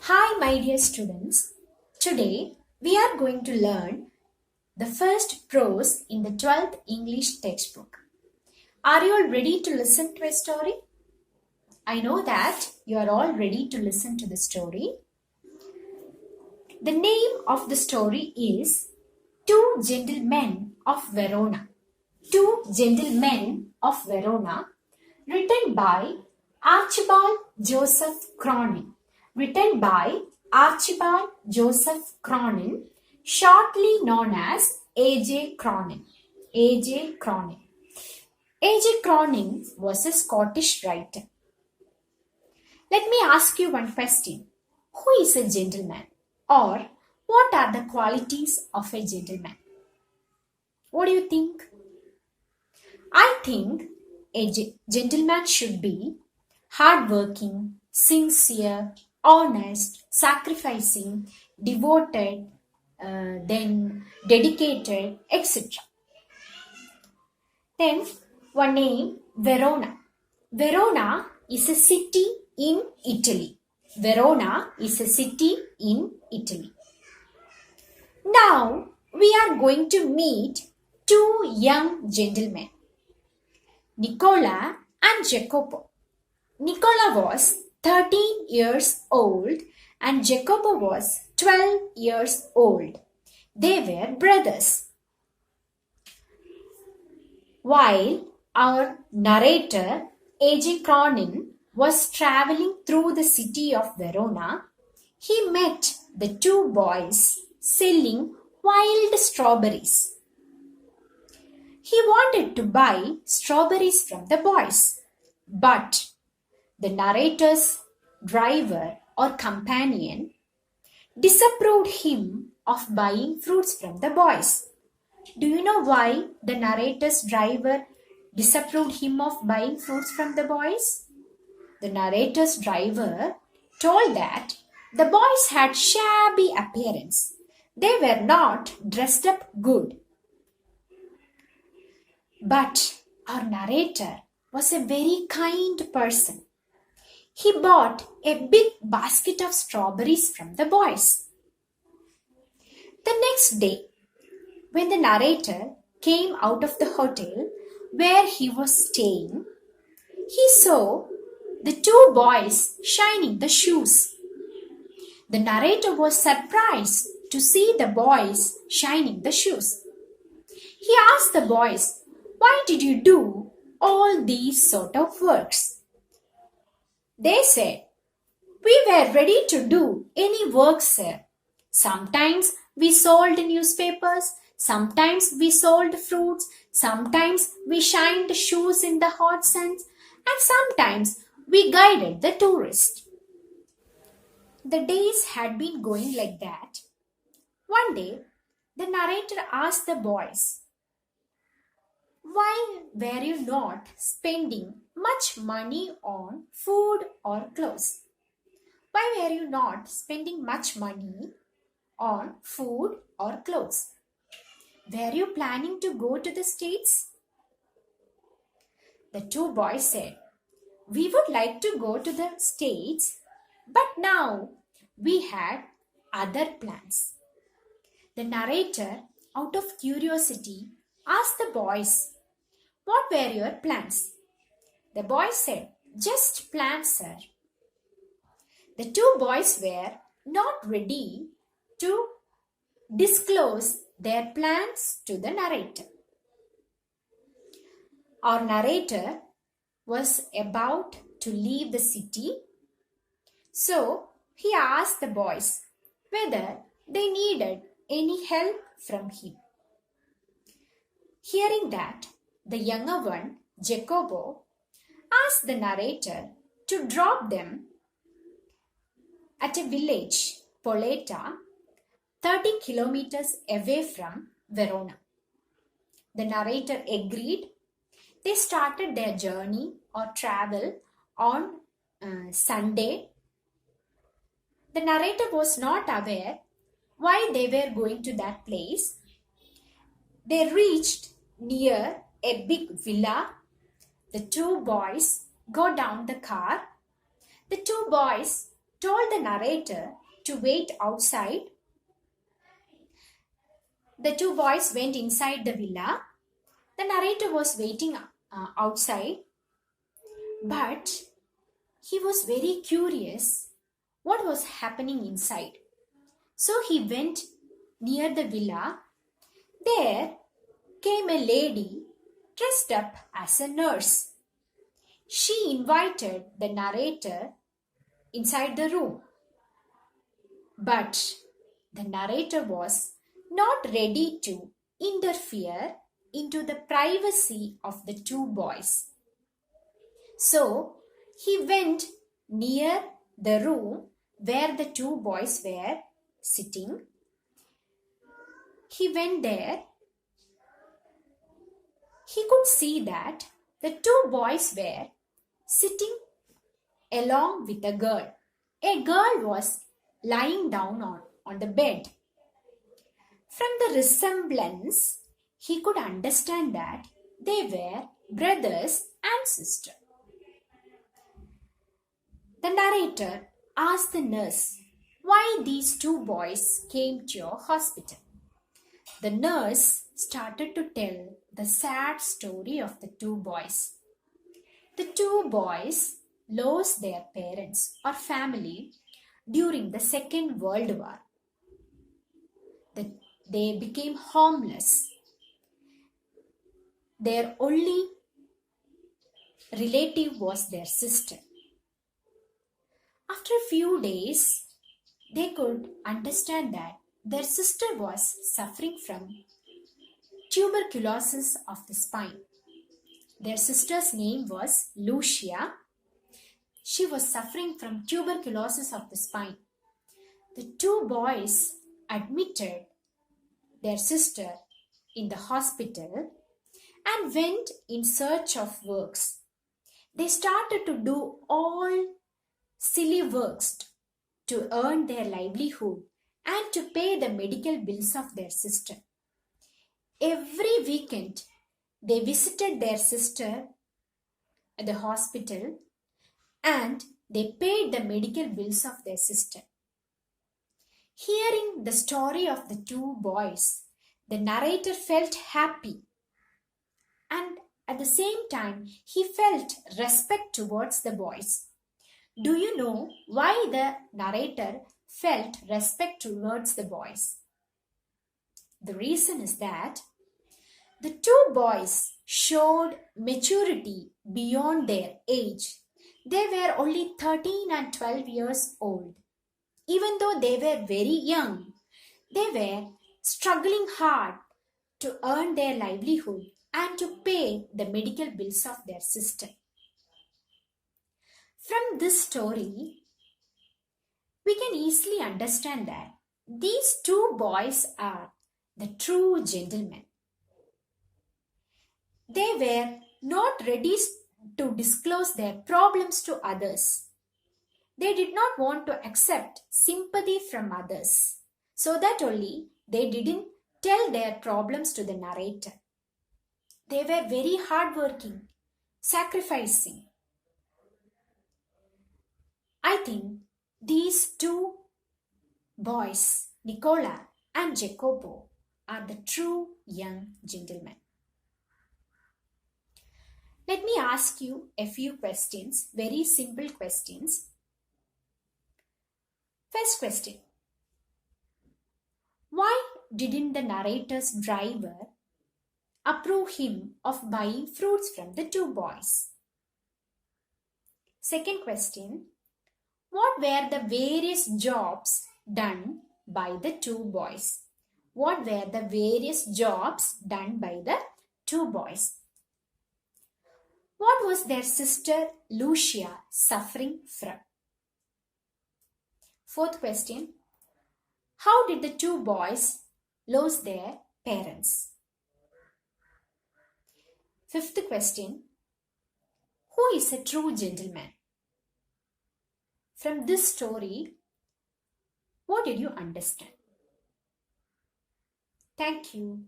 Hi, my dear students. Today we are going to learn the first prose in the 12th English textbook. Are you all ready to listen to a story? I know that you are all ready to listen to the story. The name of the story is Two Gentlemen of Verona. Two Gentlemen of Verona, written by Archibald Joseph Cronin. Written by Archibald Joseph Cronin, shortly known as A.J. Cronin. A.J. Cronin. A.J. Cronin was a Scottish writer. Let me ask you one question. Who is a gentleman? Or what are the qualities of a gentleman? What do you think? I think a gentleman should be hardworking, sincere, honest, sacrificing, devoted, then dedicated, etc. Then one name, Verona. Verona is a city in Italy. Verona is a city in Italy. Now we are going to meet two young gentlemen, Nicola and Jacopo. Nicola was 13 years old and Jacopo was 12 years old. They were brothers. While our narrator, A.J. Cronin, was traveling through the city of Verona, he met the two boys selling wild strawberries. He wanted to buy strawberries from the boys, but the narrator's driver or companion disapproved him of buying fruits from the boys. Do you know why the narrator's driver disapproved him of buying fruits from the boys? The narrator's driver told that the boys had shabby appearance. They were not dressed up good. But our narrator was a very kind person. He bought a big basket of strawberries from the boys. The next day, when the narrator came out of the hotel where he was staying, he saw the two boys shining the shoes. The narrator was surprised to see the boys shining the shoes. He asked the boys, "Why did you do all these sort of works?" They said, "We were ready to do any work, sir. Sometimes we sold newspapers, sometimes we sold fruits, sometimes we shined shoes in the hot sun, and sometimes we guided the tourist." The days had been going like that. One day, the narrator asked the boys, "Why were you not spending much money on food or clothes? Why were you not spending much money on food or clothes? Were you planning to go to the States?" The two boys said, "We would like to go to the States, but now we had other plans." The narrator, out of curiosity, asked the boys, "What were your plans?" The boys said, "Just plans, sir." The two boys were not ready to disclose their plans to the narrator. Our narrator was about to leave the city, so he asked the boys whether they needed any help from him. Hearing that, the younger one, Jacobo, asked the narrator to drop them at a village, Poleta, 30 kilometers away from Verona. The narrator agreed. They started their journey or travel on Sunday. The narrator was not aware why they were going to that place. They reached near a big villa. The two boys got down the car. The two boys told the narrator to wait outside. The two boys went inside the villa. The narrator was waiting outside, but he was very curious what was happening inside. So he went near the villa. There came a lady dressed up as a nurse. She invited the narrator inside the room. But the narrator was not ready to interfere into the privacy of the two boys. So he went near the room where the two boys were sitting. He went there. He could see that the two boys were sitting along with a girl. A girl was lying down on the bed. From the resemblance, he could understand that they were brothers and sisters. The narrator asked the nurse why these two boys came to your hospital. The nurse started to tell the sad story of the two boys. The two boys lost their parents or family during the Second World War. They became homeless. Their only relative was their sister. After a few days, they could understand that their sister was suffering from tuberculosis of the spine. Their sister's name was Lucia. She was suffering from tuberculosis of the spine. The two boys admitted their sister in the hospital and went in search of works. They started to do all silly works to earn their livelihood and to pay the medical bills of their sister. Every weekend, they visited their sister at the hospital and they paid the medical bills of their sister. Hearing the story of the two boys, the narrator felt happy and at the same time he felt respect towards the boys. Do you know why the narrator felt respect towards the boys? The reason is that the two boys showed maturity beyond their age. They were only 13 and 12 years old. Even though they were very young, they were struggling hard to earn their livelihood and to pay the medical bills of their sister. From this story, we can easily understand that these two boys are the true gentlemen. They were not ready to disclose their problems to others. They did not want to accept sympathy from others. So that only they didn't tell their problems to the narrator. They were very hardworking, sacrificing. I think these two boys, Nicola and Jacopo, are the true young gentlemen. Let me ask you a few questions, very simple questions. First question. Why didn't the narrator's driver approve him of buying fruits from the two boys? Second question. What were the various jobs done by the two boys? What were the various jobs done by the two boys? What was their sister Lucia suffering from? Fourth question. How did the two boys lose their parents? Fifth question. Who is a true gentleman? From this story, what did you understand? Thank you.